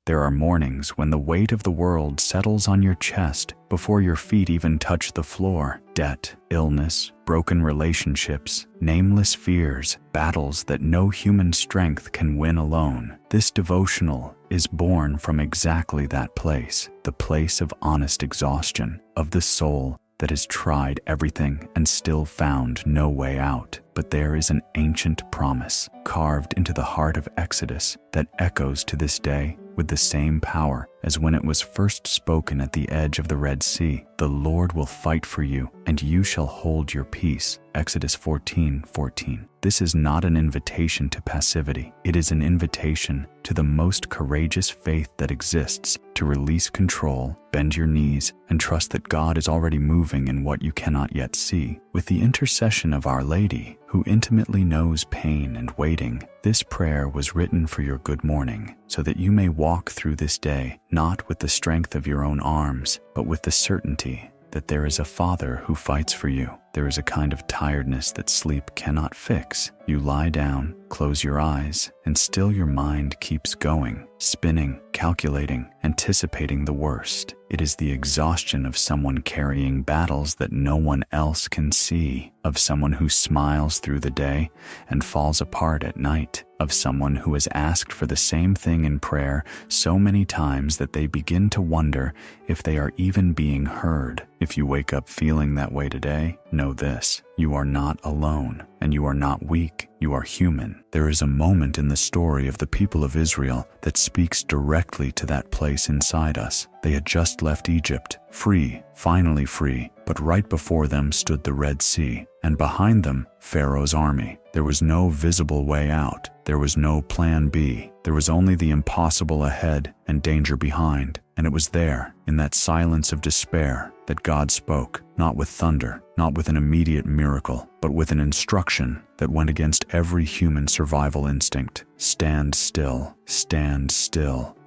There are mornings when the weight of the world settles on your chest before your feet even touch the floor. Debt, illness, broken relationships, nameless fears, battles that no human strength can win alone. This devotional is born from exactly that place, the place of honest exhaustion, of the soul that has tried everything and still found no way out. But there is an ancient promise carved into the heart of Exodus that echoes to this day with the same power as when it was first spoken at the edge of the Red Sea. The Lord will fight for you, and you shall hold your peace. Exodus 14:14. This is not an invitation to passivity. It is an invitation to the most courageous faith that exists, to release control, bend your knees, and trust that God is already moving in what you cannot yet see. With the intercession of Our Lady, who intimately knows pain and waiting, this prayer was written for your good morning, so that you may walk through this day, not with the strength of your own arms, but with the certainty that there is a Father who fights for you. There is a kind of tiredness that sleep cannot fix. You lie down, close your eyes, and still your mind keeps going, spinning, calculating, anticipating the worst. It is the exhaustion of someone carrying battles that no one else can see, of someone who smiles through the day and falls apart at night, of someone who has asked for the same thing in prayer so many times that they begin to wonder if they are even being heard. If you wake up feeling that way today, know this: you are not alone, and you are not weak. You are human. There is a moment in the story of the people of Israel that speaks directly to that place inside us. They had just left Egypt, free, finally free, but right before them stood the Red Sea, and behind them, Pharaoh's army. There was no visible way out. There was no plan B. There was only the impossible ahead and danger behind. And it was there, in that silence of despair, that God spoke, not with thunder, not with an immediate miracle, but with an instruction that went against every human survival instinct. Stand still,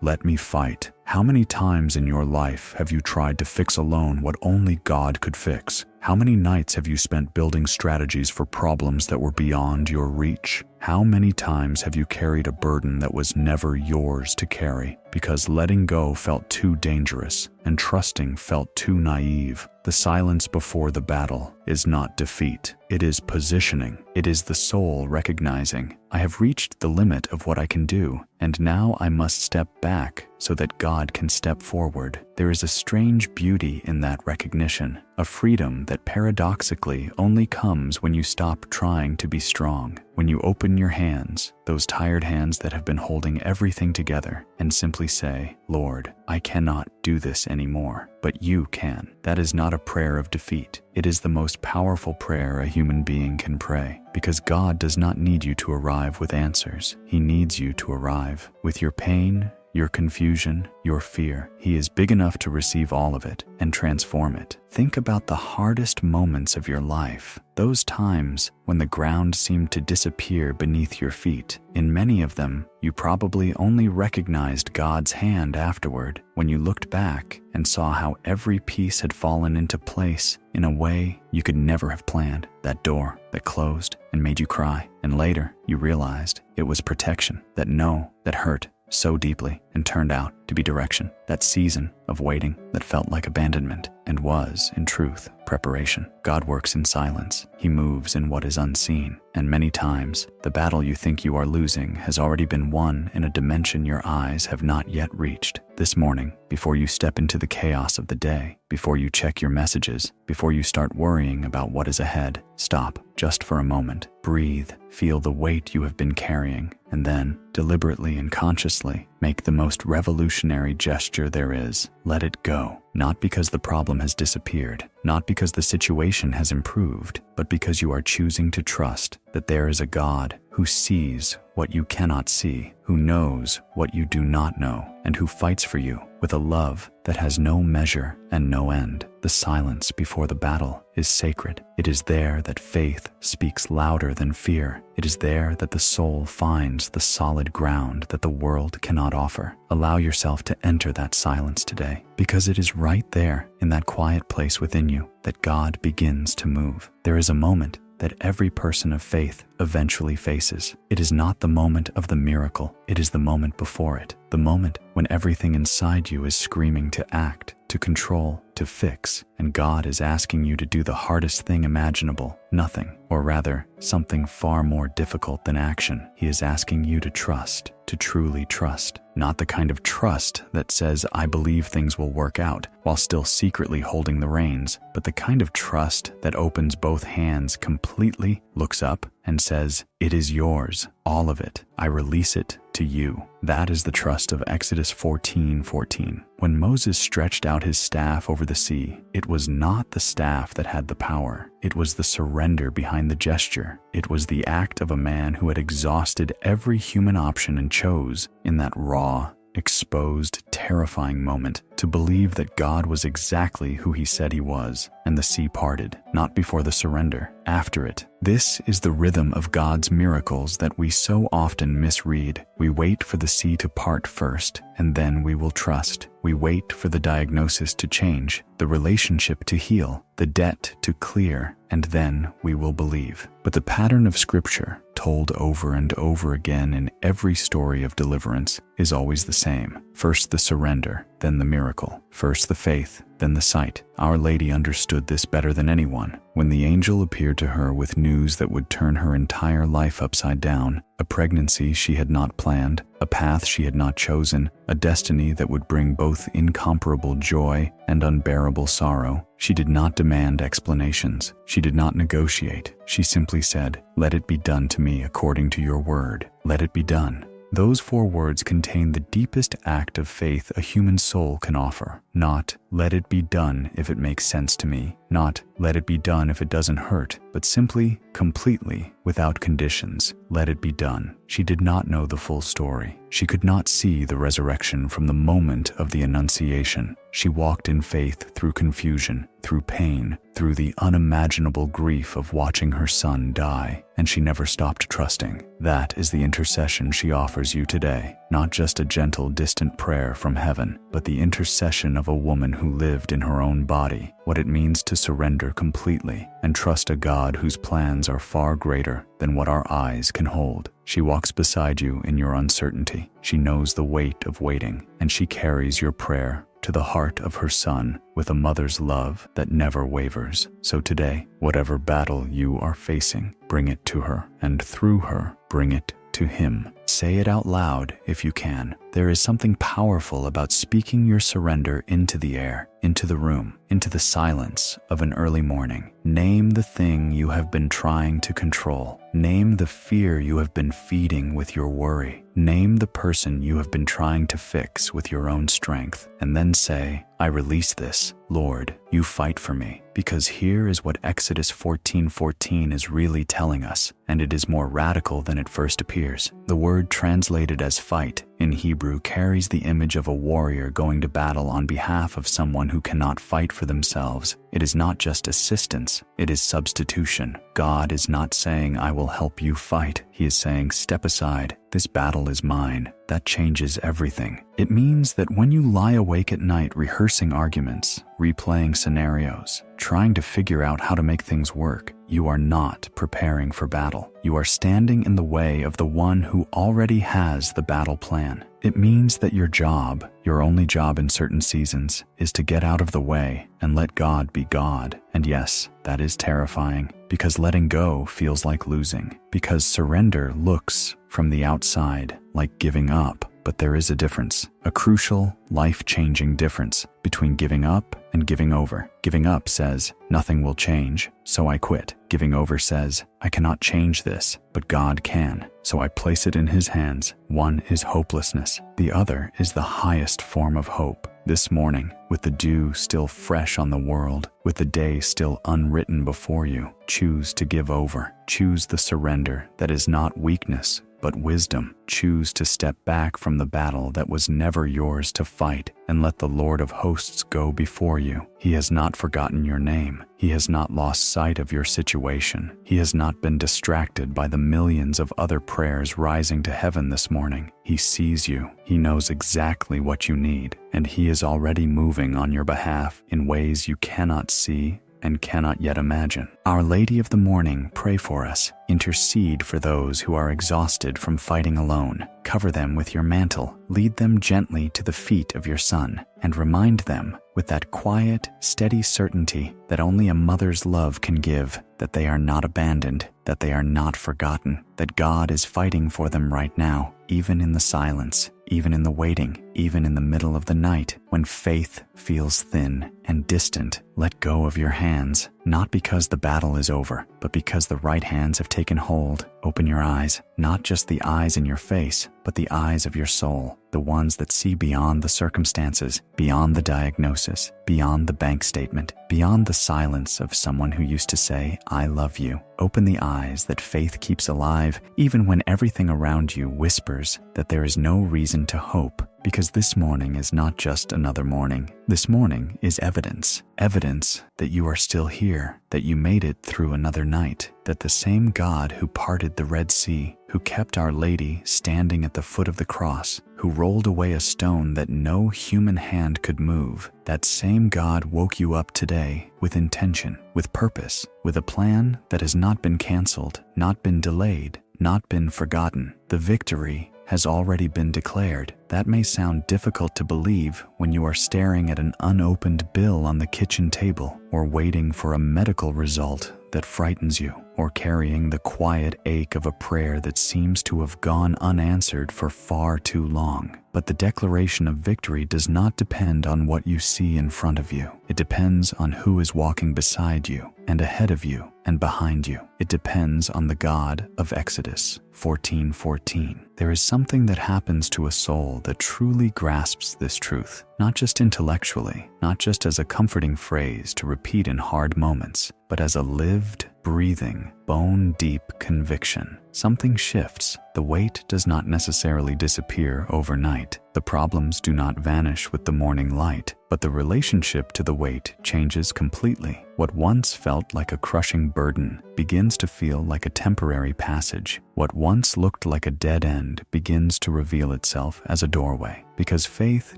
let me fight. How many times in your life have you tried to fix alone what only God could fix? How many nights have you spent building strategies for problems that were beyond your reach? How many times have you carried a burden that was never yours to carry because letting go felt too dangerous and trusting felt too naive? The silence before the battle is not defeat. It is positioning. It is the soul recognizing, I have reached the limit of what I can do, and now I must step back so that God can step forward. There is a strange beauty in that recognition, a freedom that paradoxically only comes when you stop trying to be strong, when you open your hands, those tired hands that have been holding everything together, and simply say, Lord, I cannot do this anymore, but you can. That is not a prayer of defeat. It is the most powerful prayer a human being can pray, because God does not need you to arrive with answers. He needs you to arrive with your pain, your confusion, your fear. He is big enough to receive all of it and transform it. Think about the hardest moments of your life, those times when the ground seemed to disappear beneath your feet. In many of them, you probably only recognized God's hand afterward, when you looked back and saw how every piece had fallen into place in a way you could never have planned. That door that closed and made you cry, and later you realized it was protection. That no that hurt so deeply and turned out to be direction. That season of waiting that felt like abandonment and was, in truth, preparation. God works in silence. He moves in what is unseen. And many times, the battle you think you are losing has already been won in a dimension your eyes have not yet reached. This morning, before you step into the chaos of the day, before you check your messages, before you start worrying about what is ahead, stop just for a moment. Breathe, feel the weight you have been carrying, and then, deliberately and consciously, make the most revolutionary gesture there is. Let it go. Not because the problem has disappeared, not because the situation has improved, but because you are choosing to trust that there is a God who sees what you cannot see, who knows what you do not know, and who fights for you with a love that has no measure and no end. The silence before the battle is sacred. It is there that faith speaks louder than fear. It is there that the soul finds the solid ground that the world cannot offer. Allow yourself to enter that silence today, because it is right there in that quiet place within you that God begins to move. There is a moment that every person of faith eventually faces. It is not the moment of the miracle, it is the moment before it, the moment when everything inside you is screaming to act, to control, to fix, and God is asking you to do the hardest thing imaginable, nothing, or rather, something far more difficult than action. He is asking you to trust, to truly trust. Not the kind of trust that says, I believe things will work out, while still secretly holding the reins, but the kind of trust that opens both hands completely, looks up, and says, it is yours, all of it. I release it to you. That is the trust of Exodus 14:14. When Moses stretched out his staff over the sea, it was not the staff that had the power. It was the surrender behind the gesture. It was the act of a man who had exhausted every human option and chose, in that raw, exposed, terrifying moment, to believe that God was exactly who he said he was, and the sea parted, not before the surrender, after it. This is the rhythm of God's miracles that we so often misread. We wait for the sea to part first, and then we will trust. We wait for the diagnosis to change, the relationship to heal, the debt to clear, and then we will believe. But the pattern of Scripture, told over and over again in every story of deliverance, is always the same. First the surrender, then the miracle. First the faith, then the sight. Our Lady understood this better than anyone. When the angel appeared to her with news that would turn her entire life upside down, a pregnancy she had not planned, a path she had not chosen, a destiny that would bring both incomparable joy and unbearable sorrow, she did not demand explanations. She did not negotiate. She simply said, "Let it be done to me according to your word. Let it be done." Those 4 words contain the deepest act of faith a human soul can offer. Not, "Let it be done if it makes sense to me." Not, "Let it be done if it doesn't hurt," but simply, completely, without conditions, let it be done. She did not know the full story. She could not see the resurrection from the moment of the Annunciation. She walked in faith through confusion, through pain, through the unimaginable grief of watching her son die, and she never stopped trusting. That is the intercession she offers you today. Not just a gentle, distant prayer from heaven, but the intercession of a woman who lived in her own body what it means to surrender completely and trust a God whose plans are far greater than what our eyes can hold. She walks beside you in your uncertainty. She knows the weight of waiting, and she carries your prayer to the heart of her son with a mother's love that never wavers. So today, whatever battle you are facing, bring it to her, and through her, bring it to him. Say it out loud if you can. There is something powerful about speaking your surrender into the air, into the room, into the silence of an early morning. Name the thing you have been trying to control. Name the fear you have been feeding with your worry. Name the person you have been trying to fix with your own strength. And then say, "I release this. Lord, you fight for me." Because here is what Exodus 14:14 is really telling us, and it is more radical than it first appears. The word translated as fight in Hebrew carries the image of a warrior going to battle on behalf of someone who cannot fight for themselves. It is not just assistance, it is substitution. God is not saying, "I will help you fight." He is saying, "Step aside. This battle is mine." That changes everything. It means that when you lie awake at night rehearsing arguments, replaying scenarios, trying to figure out how to make things work, you are not preparing for battle. You are standing in the way of the one who already has the battle plan. It means that your job, your only job in certain seasons, is to get out of the way and let God be God. And yes, that is terrifying, because letting go feels like losing, because surrender looks, from the outside, like giving up. But there is a difference, a crucial, life-changing difference between giving up and giving over. Giving up says, "Nothing will change, so I quit." Giving over says, "I cannot change this, but God can, so I place it in His hands." One is hopelessness. The other is the highest form of hope. This morning, with the dew still fresh on the world, with the day still unwritten before you, choose to give over. Choose the surrender that is not weakness, but wisdom. Choose to step back from the battle that was never yours to fight and let the Lord of hosts go before you. He has not forgotten your name. He has not lost sight of your situation. He has not been distracted by the millions of other prayers rising to heaven this morning. He sees you. He knows exactly what you need, and He is already moving on your behalf in ways you cannot see and cannot yet imagine. Our Lady of the Morning, pray for us. Intercede for those who are exhausted from fighting alone. Cover them with your mantle. Lead them gently to the feet of your Son, and remind them, with that quiet, steady certainty that only a mother's love can give, that they are not abandoned, that they are not forgotten, that God is fighting for them right now, even in the silence, even in the waiting, even in the middle of the night, when faith feels thin and distant. Let go of your hands, not because the battle is over, but because the right hands have taken hold. Open your eyes, not just the eyes in your face, but the eyes of your soul, the ones that see beyond the circumstances, beyond the diagnosis, beyond the bank statement, beyond the silence of someone who used to say, "I love you." Open the eyes that faith keeps alive, even when everything around you whispers that there is no reason to hope. Because this morning is not just another morning. This morning is evidence. Evidence that you are still here, that you made it through another night, that the same God who parted the Red Sea, who kept Our Lady standing at the foot of the cross, who rolled away a stone that no human hand could move, that same God woke you up today with intention, with purpose, with a plan that has not been canceled, not been delayed, not been forgotten. The victory has already been declared. That may sound difficult to believe when you are staring at an unopened bill on the kitchen table, or waiting for a medical result that frightens you, or carrying the quiet ache of a prayer that seems to have gone unanswered for far too long. But the declaration of victory does not depend on what you see in front of you. It depends on who is walking beside you, and ahead of you, and behind you. It depends on the God of Exodus 14:14. There is something that happens to a soul that truly grasps this truth, not just intellectually, not just as a comforting phrase to repeat in hard moments, but as a lived, breathing, bone-deep conviction. Something shifts. The weight does not necessarily disappear overnight. The problems do not vanish with the morning light, but the relationship to the weight changes completely. What once felt like a crushing burden begins to feel like a temporary passage. What once looked like a dead end begins to reveal itself as a doorway. Because faith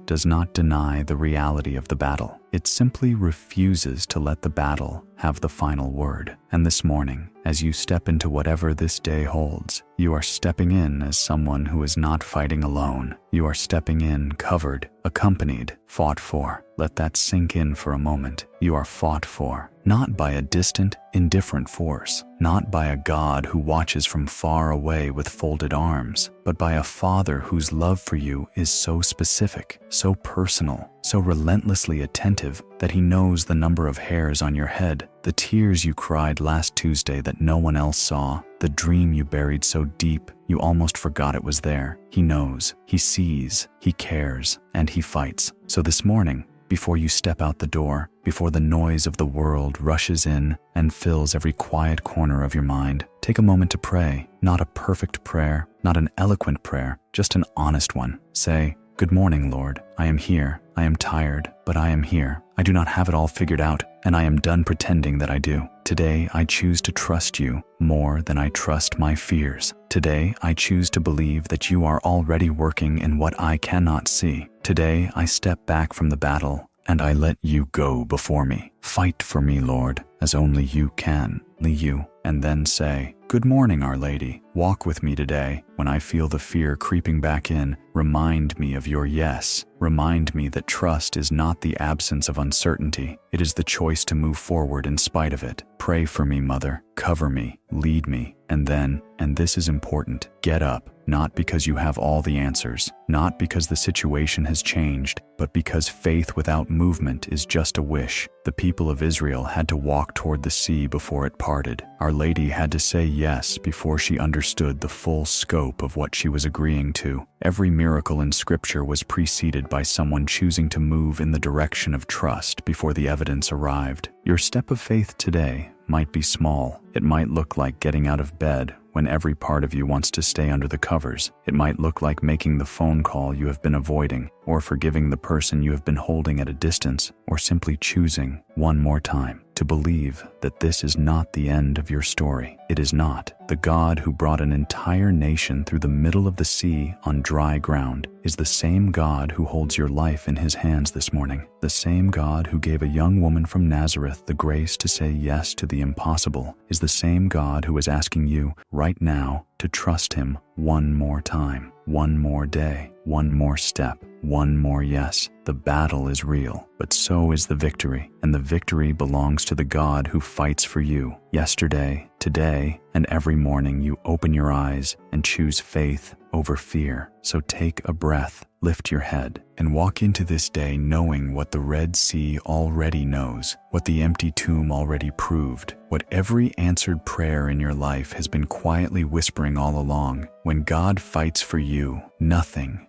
does not deny the reality of the battle. It simply refuses to let the battle have the final word. And this morning, as you step into whatever this day holds, you are stepping in as someone who is not fighting alone. You are stepping in covered, accompanied, fought for. Let that sink in for a moment. You are fought for, not by a distant, indifferent force, not by a God who watches from far away with folded arms, but by a Father whose love for you is so specific, so personal, so relentlessly attentive that He knows the number of hairs on your head, the tears you cried last Tuesday that no one else saw, the dream you buried so deep you almost forgot it was there. He knows, He sees, He cares, and He fights. So this morning, before you step out the door, before the noise of the world rushes in and fills every quiet corner of your mind, take a moment to pray. Not a perfect prayer, not an eloquent prayer, just an honest one. Say, "Good morning, Lord. I am here. I am tired, but I am here. I do not have it all figured out, and I am done pretending that I do. Today, I choose to trust you more than I trust my fears. Today, I choose to believe that you are already working in what I cannot see. Today, I step back from the battle, and I let you go before me. Fight for me, Lord, as only you can. You, and then say, 'Good morning, Our Lady. Walk with me today. When I feel the fear creeping back in, remind me of your yes. Remind me that trust is not the absence of uncertainty. It is the choice to move forward in spite of it. Pray for me, Mother. Cover me. Lead me. And then, and this is important, get up. Not because you have all the answers, not because the situation has changed, but because faith without movement is just a wish. The people of Israel had to walk toward the sea before it parted. Our Lady had to say yes before she understood the full scope of what she was agreeing to. Every miracle in Scripture was preceded by someone choosing to move in the direction of trust before the evidence arrived. Your step of faith today might be small. It might look like getting out of bed when every part of you wants to stay under the covers. It might look like making the phone call you have been avoiding, or forgiving the person you have been holding at a distance, or simply choosing one more time to believe that this is not the end of your story. It is not. The God who brought an entire nation through the middle of the sea on dry ground is the same God who holds your life in his hands this morning. The same God who gave a young woman from Nazareth the grace to say yes to the impossible is the same God who is asking you right now to trust him one more time, one more day, one more step, one more yes. The battle is real, but so is the victory, and the victory belongs to the God who fights for you. Yesterday, today, and every morning you open your eyes and choose faith over fear. So take a breath, lift your head, and walk into this day knowing what the Red Sea already knows, what the empty tomb already proved, what every answered prayer in your life has been quietly whispering all along. When God fights for you, nothing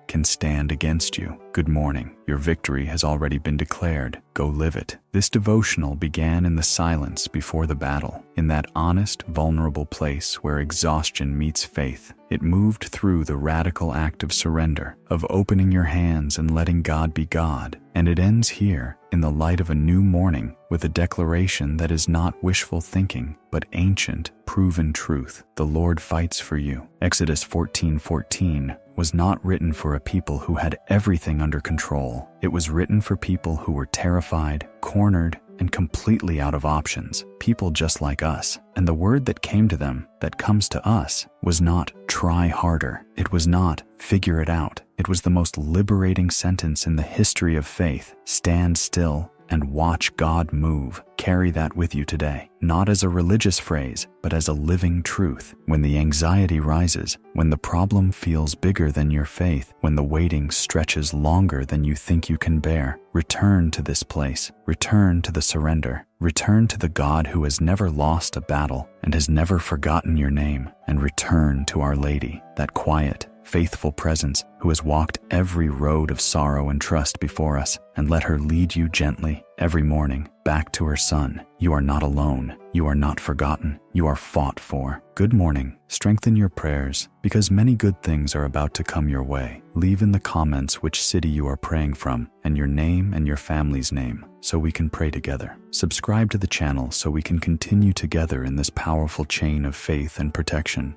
can stand against you. Good morning. Your victory has already been declared. Go live it. This devotional began in the silence before the battle, in that honest, vulnerable place where exhaustion meets faith. It moved through the radical act of surrender, of opening your hands and letting God be God. And it ends here, in the light of a new morning, with a declaration that is not wishful thinking, but ancient, proven truth. The Lord fights for you. Exodus 14:14 was not written for a people who had everything under control. It was written for people who were terrified, cornered, and completely out of options. People just like us. And the word that came to them, that comes to us, was not try harder. It was not figure it out. It was the most liberating sentence in the history of faith. Stand still and watch God move. Carry that with you today, not as a religious phrase, but as a living truth. When the anxiety rises, when the problem feels bigger than your faith, when the waiting stretches longer than you think you can bear, return to this place. Return to the surrender. Return to the God who has never lost a battle and has never forgotten your name. And return to Our Lady, that quiet, faithful presence who has walked every road of sorrow and trust before us, and let her lead you gently every morning back to her Son. You are not alone. You are not forgotten. You are fought for. Good morning. Strengthen your prayers, because many good things are about to come your way. Leave in the comments which city you are praying from, and your name and your family's name, so we can pray together. Subscribe to the channel so we can continue together in this powerful chain of faith and protection.